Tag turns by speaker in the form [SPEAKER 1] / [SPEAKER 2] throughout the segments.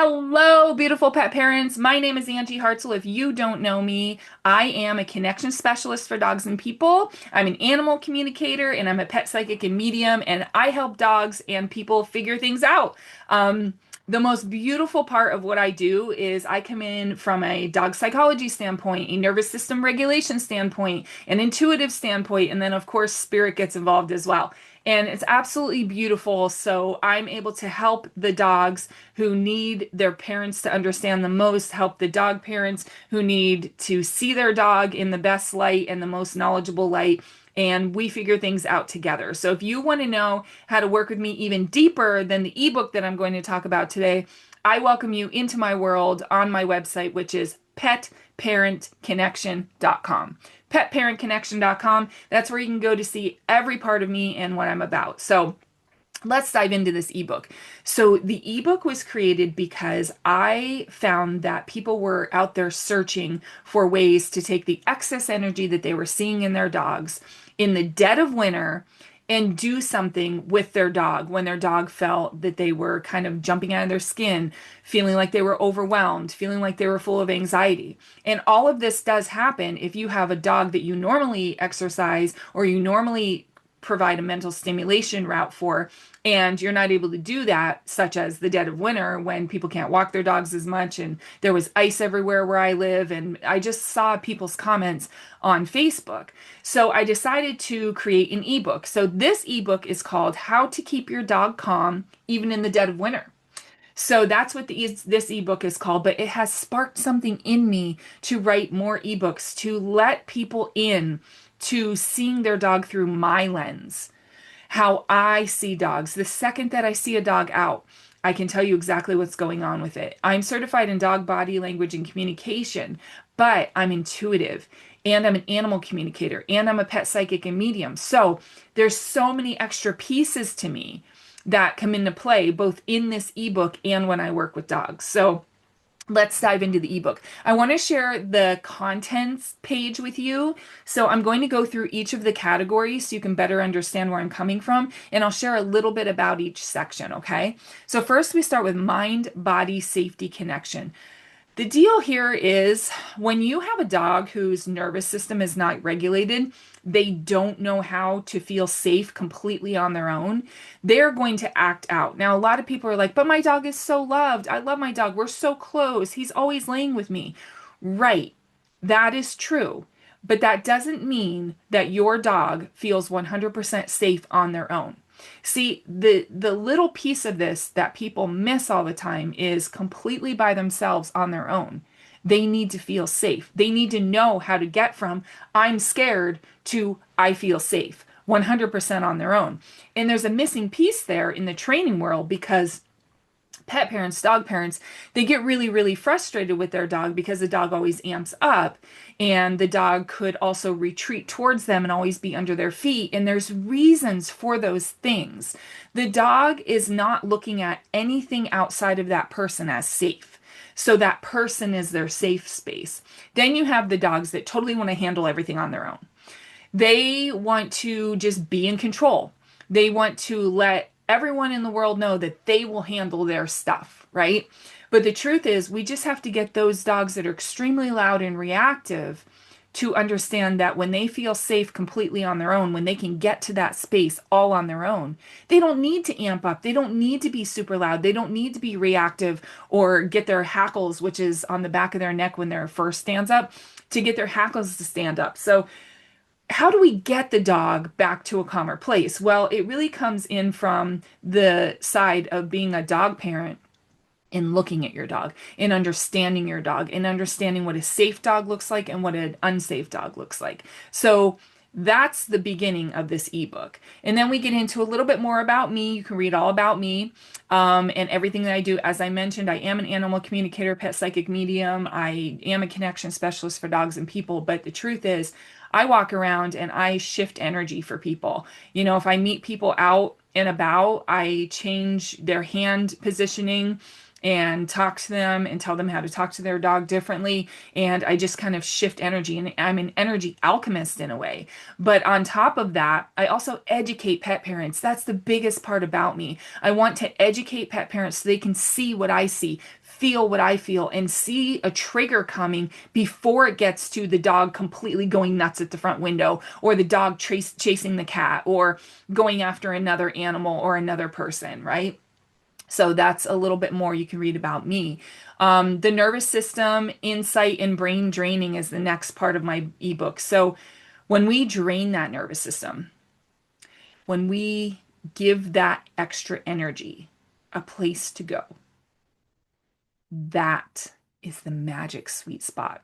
[SPEAKER 1] Hello, beautiful pet parents. My name is Angie Hartzell. If you don't know me, I am a connection specialist for dogs and people. I'm an animal communicator and I'm a pet psychic and medium, and I help dogs and people figure things out. Um, the most beautiful part of what I do is I come in from a dog psychology standpoint, a nervous system regulation standpoint, an intuitive standpoint, and then, of course, spirit gets involved as well. And it's absolutely beautiful. So I'm able to help the dogs who need their parents to understand the most, help the dog parents who need to see their dog in the best light and the most knowledgeable light. And we figure things out together. So if you want to know how to work with me even deeper than the ebook that I'm going to talk about today, I welcome you into my world on my website, which is petparentconnection.com. Petparentconnection.com. That's where you can go to see every part of me and what I'm about. So let's dive into this ebook. So the ebook was created because I found that people were out there searching for ways to take the excess energy that they were seeing in their dogs in the dead of winter and do something with their dog when their dog felt that they were kind of jumping out of their skin, feeling like they were overwhelmed, feeling like they were full of anxiety. And all of this does happen if you have a dog that you normally exercise or you normally provide a mental stimulation route for, and you're not able to do that, such as the dead of winter when people can't walk their dogs as much and there was ice everywhere where I live, and I just saw people's comments on Facebook. So I decided to create an ebook. So this ebook is called How to Keep Your Dog Calm Even in the Dead of Winter. So that's what this ebook is called, but it has sparked something in me to write more ebooks, to let people in to seeing their dog through my lens, how I see dogs. The second that I see a dog out, I can tell you exactly what's going on with it. I'm certified in dog body language and communication, but I'm intuitive and I'm an animal communicator and I'm a pet psychic and medium. So there's so many extra pieces to me that come into play both in this ebook and when I work with dogs. So let's dive into the ebook. I want to share the contents page with you. So I'm going to go through each of the categories so you can better understand where I'm coming from. And I'll share a little bit about each section, okay? So first we start with mind, body, safety, connection. The deal here is when you have a dog whose nervous system is not regulated, they don't know how to feel safe completely on their own. They're going to act out. Now, a lot of people are like, but my dog is so loved. I love my dog. We're so close. He's always laying with me. Right. That is true. But that doesn't mean that your dog feels 100% safe on their own. See, the little piece of this that people miss all the time is completely by themselves on their own. They need to feel safe. They need to know how to get from I'm scared to I feel safe 100% on their own. And there's a missing piece there in the training world because pet parents, dog parents, they get really, really frustrated with their dog because the dog always amps up and the dog could also retreat towards them and always be under their feet. And there's reasons for those things. The dog is not looking at anything outside of that person as safe. So that person is their safe space. Then you have the dogs that totally want to handle everything on their own. They want to just be in control. They want to let everyone in the world know that they will handle their stuff, right? But the truth is, we just have to get those dogs that are extremely loud and reactive to understand that when they feel safe completely on their own, when they can get to that space all on their own, they don't need to amp up. They don't need to be super loud. They don't need to be reactive or get their hackles, which is on the back of their neck when their fur stands up, to get their hackles to stand up. So how do we get the dog back to a calmer place? Well, it really comes in from the side of being a dog parent and looking at your dog and understanding your dog and understanding what a safe dog looks like and what an unsafe dog looks like. So that's the beginning of this ebook. And then we get into a little bit more about me. You can read all about me and everything that I do. As I mentioned, I am an animal communicator, pet psychic medium. I am a connection specialist for dogs and people. But the truth is, I walk around and I shift energy for people. You know, if I meet people out and about, I change their hand positioning. and talk to them and tell them how to talk to their dog differently. And I just kind of shift energy, and I'm an energy alchemist in a way. But on top of that, I also educate pet parents. That's the biggest part about me. I want to educate pet parents so they can see what I see, feel what I feel, and see a trigger coming before it gets to the dog completely going nuts at the front window, or the dog chasing the cat, or going after another animal or another person, right? So that's a little bit more you can read about me. The nervous system, insight, and brain draining is the next part of my ebook. So when we drain that nervous system, when we give that extra energy a place to go, that is the magic sweet spot.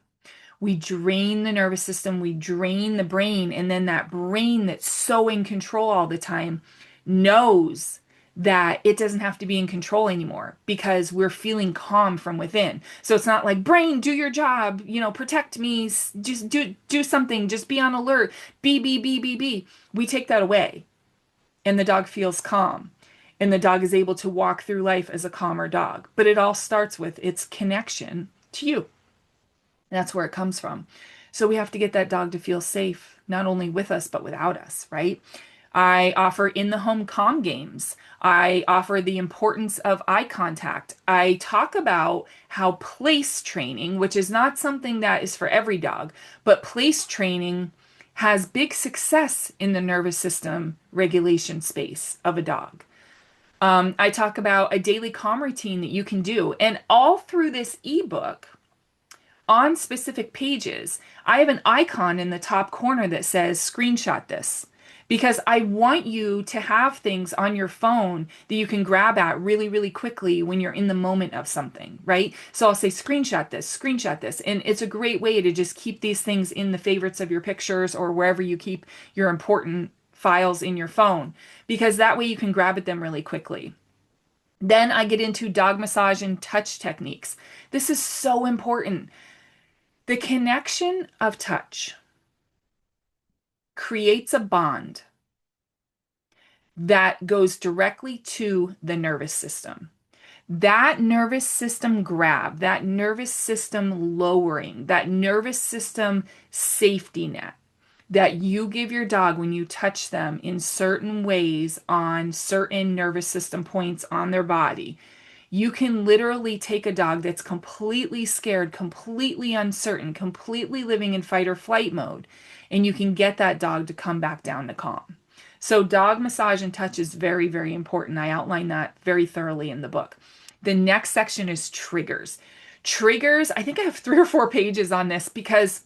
[SPEAKER 1] We drain the nervous system, we drain the brain, and then that brain that's so in control all the time knows that it doesn't have to be in control anymore because we're feeling calm from within. So it's not like, brain, do your job, protect me, just do something, just be on alert, be. We take that away, and the dog feels calm. And the dog is able to walk through life as a calmer dog. But it all starts with its connection to you. That's where it comes from. So we have to get that dog to feel safe, not only with us, but without us, right? I offer in the home calm games. I offer the importance of eye contact. I talk about how place training, which is not something that is for every dog, but place training has big success in the nervous system regulation space of a dog. I talk about a daily calm routine that you can do. And all through this ebook, on specific pages, I have an icon in the top corner that says screenshot this, because I want you to have things on your phone that you can grab at really, really quickly when you're in the moment of something, right? So I'll say screenshot this. And it's a great way to just keep these things in the favorites of your pictures or wherever you keep your important files in your phone, because that way you can grab at them really quickly. Then I get into dog massage and touch techniques. This is so important. The connection of touch creates a bond that goes directly to the nervous system. That nervous system grab, that nervous system lowering, that nervous system safety net that you give your dog when you touch them in certain ways on certain nervous system points on their body. You can literally take a dog that's completely scared, completely uncertain, completely living in fight or flight mode, and you can get that dog to come back down to calm. So, dog massage and touch is very, very important. I outline that very thoroughly in the book. The next section is triggers. Triggers, I think I have 3 or 4 pages on this because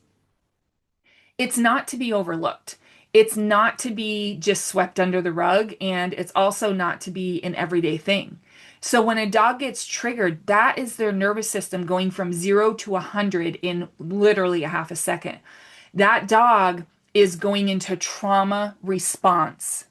[SPEAKER 1] it's not to be overlooked. It's not to be just swept under the rug, and it's also not to be an everyday thing. So when a dog gets triggered, that is their nervous system going from 0 to 100 in literally a half a second. That dog is going into trauma response.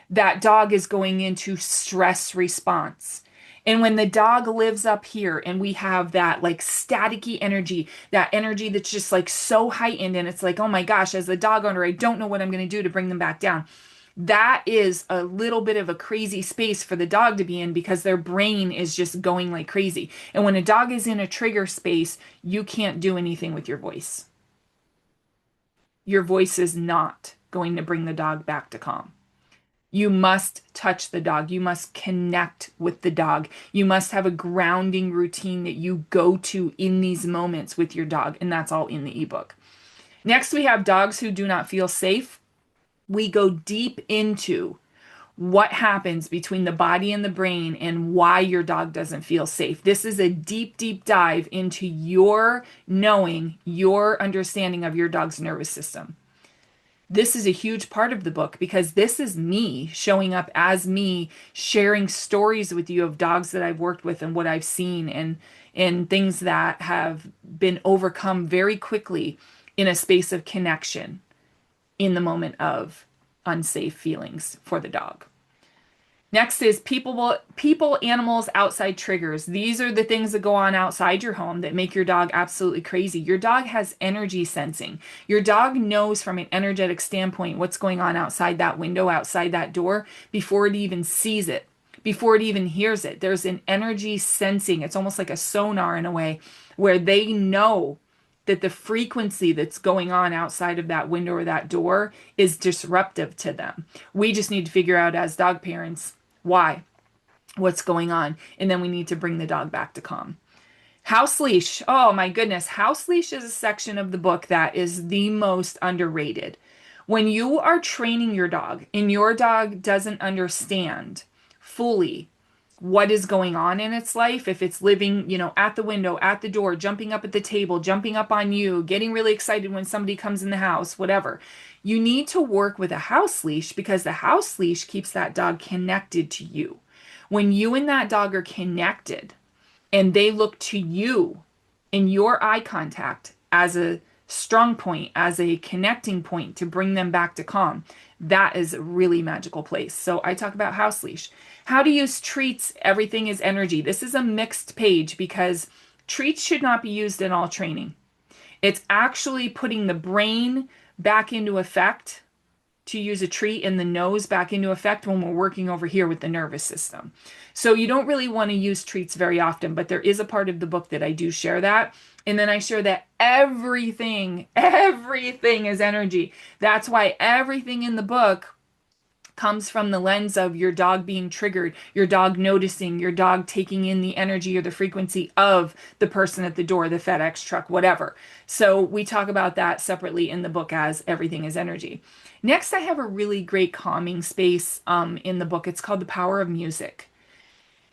[SPEAKER 1] That dog is going into stress response. And when the dog lives up here and we have that like staticky energy, that energy that's just like so heightened, and it's like, oh my gosh, as the dog owner, I don't know what I'm going to do to bring them back down. That is a little bit of a crazy space for the dog to be in because their brain is just going like crazy. And when a dog is in a trigger space, you can't do anything with your voice. Your voice is not going to bring the dog back to calm. You must touch the dog. You must connect with the dog. You must have a grounding routine that you go to in these moments with your dog. And that's all in the ebook. Next, we have dogs who do not feel safe. We go deep into what happens between the body and the brain and why your dog doesn't feel safe. This is a deep, deep dive into your knowing, your understanding of your dog's nervous system. This is a huge part of the book because this is me showing up as me, sharing stories with you of dogs that I've worked with and what I've seen, and things that have been overcome very quickly in a space of connection in the moment of unsafe feelings for the dog. Next is people, animals, outside triggers. These are the things that go on outside your home that make your dog absolutely crazy. Your dog has energy sensing. Your dog knows from an energetic standpoint what's going on outside that window, outside that door, before it even sees it, before it even hears it. There's an energy sensing. It's almost like a sonar in a way where they know that the frequency that's going on outside of that window or that door is disruptive to them. We just need to figure out as dog parents why, what's going on, and then we need to bring the dog back to calm. House leash. Oh my goodness. House leash is a section of the book that is the most underrated. When you are training your dog and your dog doesn't understand fully what is going on in its life, if it's living, at the window, at the door, jumping up at the table, jumping up on you, getting really excited when somebody comes in the house, whatever, you need to work with a house leash because the house leash keeps that dog connected to you. When you and that dog are connected, and they look to you in your eye contact as a strong point, as a connecting point to bring them back to calm, that is a really magical place. So I talk about house leash. How to use treats. Everything is energy. This is a mixed page because treats should not be used in all training. It's actually putting the brain back into effect, to use a treat, and the nose back into effect when we're working over here with the nervous system. So you don't really want to use treats very often, but there is a part of the book that I do share that. And then I share that everything is energy. That's why everything in the book comes from the lens of your dog being triggered, your dog noticing, your dog taking in the energy or the frequency of the person at the door, the FedEx truck, whatever. So we talk about that separately in the book as everything is energy. Next, I have a really great calming space in the book. It's called The Power of Music.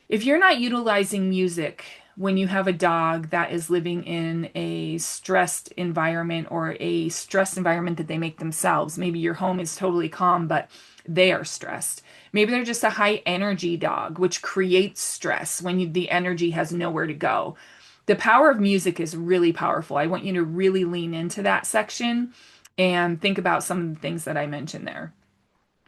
[SPEAKER 1] If you're not utilizing music when you have a dog that is living in a stressed environment or a stressed environment that they make themselves, maybe your home is totally calm, but they are stressed. Maybe they're just a high energy dog, which creates stress when the energy has nowhere to go. The power of music is really powerful. I want you to really lean into that section and think about some of the things that I mentioned there.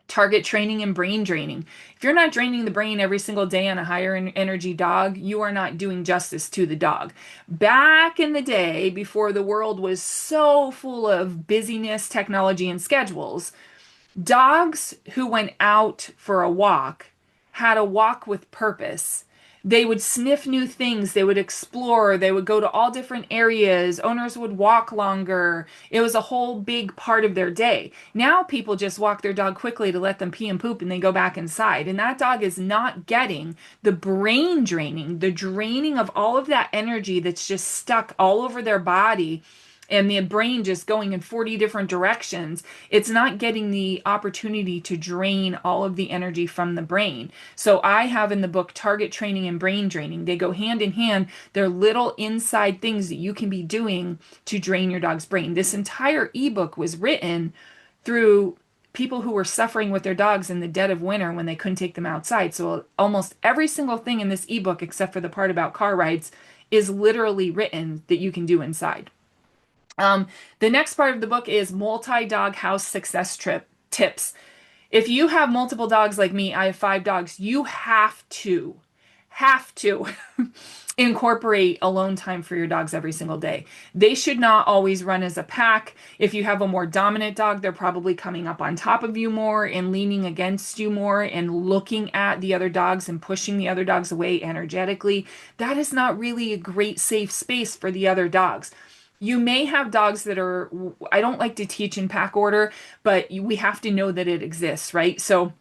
[SPEAKER 1] Target training and brain draining. If you're not draining the brain every single day on a higher energy dog, you are not doing justice to the dog. Back in the day, before the world was so full of busyness, technology, and schedules, dogs who went out for a walk had a walk with purpose. They would sniff new things, they would explore, they would go to all different areas, owners would walk longer. It was a whole big part of their day. Now people just walk their dog quickly to let them pee and poop and they go back inside. And that dog is not getting the brain draining, the draining of all of that energy that's just stuck all over their body and the brain just going in 40 different directions. It's not getting the opportunity to drain all of the energy from the brain. So I have in the book target training and brain draining. They go hand in hand. They're little inside things that you can be doing to drain your dog's brain. This entire ebook was written through people who were suffering with their dogs in the dead of winter when they couldn't take them outside. So almost every single thing in this ebook, except for the part about car rides, is literally written that you can do inside. The next part of the book is multi-dog house success trip tips. If you have multiple dogs like me, I have 5 dogs, you have to incorporate alone time for your dogs every single day. They should not always run as a pack. If you have a more dominant dog, they're probably coming up on top of you more and leaning against you more and looking at the other dogs and pushing the other dogs away energetically. That is not really a great safe space for the other dogs. You may have dogs that are, I don't like to teach in pack order, but we have to know that it exists, right? So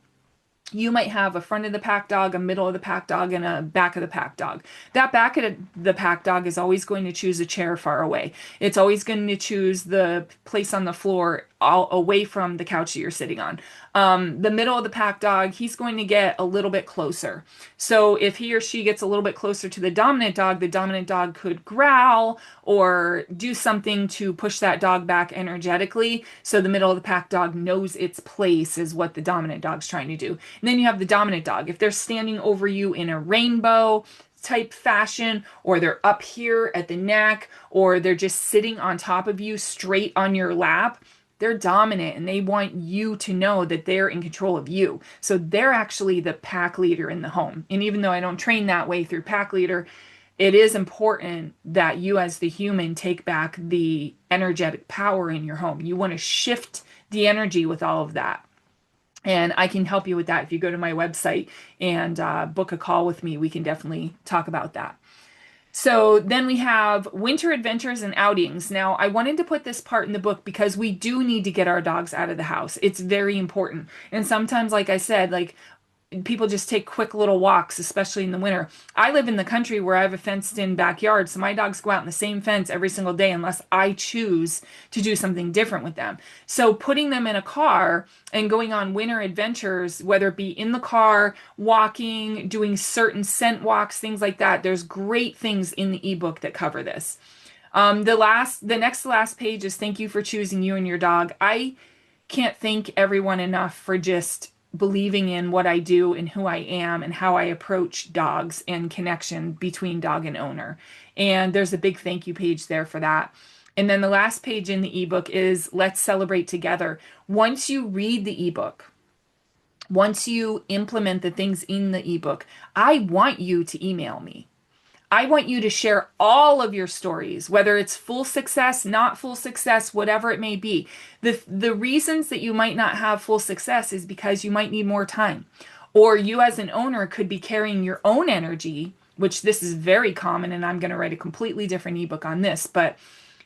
[SPEAKER 1] you might have a front of the pack dog, a middle of the pack dog, and a back of the pack dog. That back of the pack dog is always going to choose a chair far away. It's always going to choose the place on the floor all away from the couch that you're sitting on. The middle of the pack dog, he's going to get a little bit closer. So if he or she gets a little bit closer to the dominant dog could growl or do something to push that dog back energetically. So the middle of the pack dog knows its place is what the dominant dog's trying to do. And then you have the dominant dog. If they're standing over you in a rainbow type fashion, or they're up here at the neck, or they're just sitting on top of you straight on your lap, they're dominant and they want you to know that they're in control of you. So they're actually the pack leader in the home. And even though I don't train that way through pack leader, it is important that you as the human take back the energetic power in your home. You want to shift the energy with all of that. And I can help you with that. If you go to my website and book a call with me, we can definitely talk about that. So then we have winter adventures and outings. Now, I wanted to put this part in the book because we do need to get our dogs out of the house. It's very important. And sometimes, like I said, like people just take quick little walks, especially in the winter. I live in the country where I have a fenced in backyard, so my dogs go out in the same fence every single day unless I choose to do something different with them. So putting them in a car and going on winter adventures, whether it be in the car, walking, doing certain scent walks, things like that, there's great things in the ebook that cover this. The next to last page is thank you for choosing you and your dog. I can't thank everyone enough for just believing in what I do and who I am and how I approach dogs and connection between dog and owner. And there's a big thank you page there for that. And then the last page in the ebook is let's celebrate together. Once you read the ebook, once you implement the things in the ebook, I want you to email me. I want you to share all of your stories, whether it's full success, not full success, whatever it may be. The reasons that you might not have full success is because you might need more time. Or you as an owner could be carrying your own energy, which this is very common, and I'm going to write a completely different ebook on this, but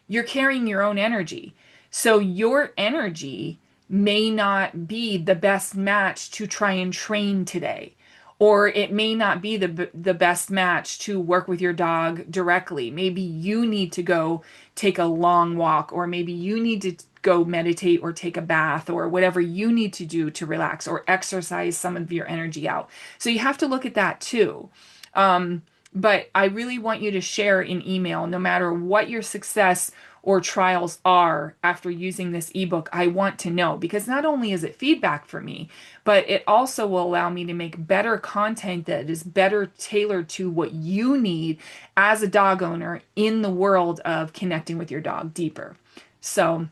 [SPEAKER 1] you're carrying your own energy. So your energy may not be the best match to try and train today, or it may not be the best match to work with your dog directly. Maybe you need to go take a long walk, or maybe you need to go meditate or take a bath or whatever you need to do to relax or exercise some of your energy out. So you have to look at that too. But I really want you to share in email, no matter what your success or trials are after using this ebook. I want to know, because not only is it feedback for me, but it also will allow me to make better content that is better tailored to what you need as a dog owner in the world of connecting with your dog deeper. So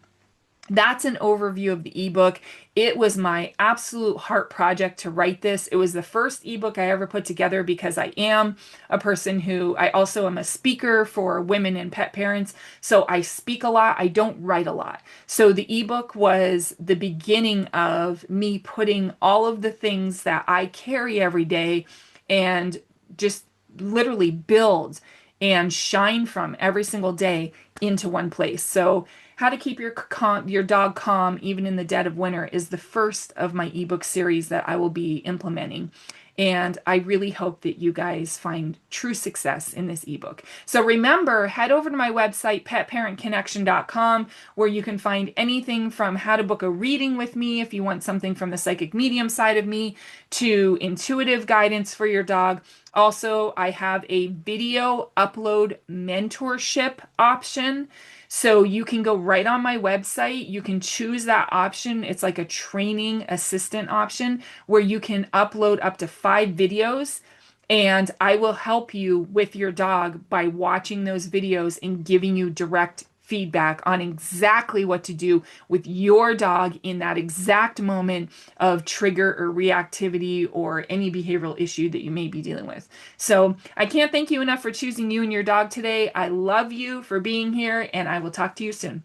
[SPEAKER 1] that's an overview of the ebook. It was my absolute heart project to write this. It was the first ebook I ever put together because I am a person who I also am a speaker for women and pet parents. So I speak a lot. I don't write a lot. So the ebook was the beginning of me putting all of the things that I carry every day and just literally build and shine from every single day into one place. So how to keep your dog calm even in the dead of winter is the first of my ebook series that I will be implementing. And I really hope that you guys find true success in this ebook. So remember, head over to my website, petparentconnection.com, where you can find anything from how to book a reading with me if you want something from the psychic medium side of me to intuitive guidance for your dog. Also, I have a video upload mentorship option. So you can go right on my website. You can choose that option. It's like a training assistant option where you can upload up to 5 videos, and I will help you with your dog by watching those videos and giving you direct feedback on exactly what to do with your dog in that exact moment of trigger or reactivity or any behavioral issue that you may be dealing with. So I can't thank you enough for choosing you and your dog today. I love you for being here, and I will talk to you soon.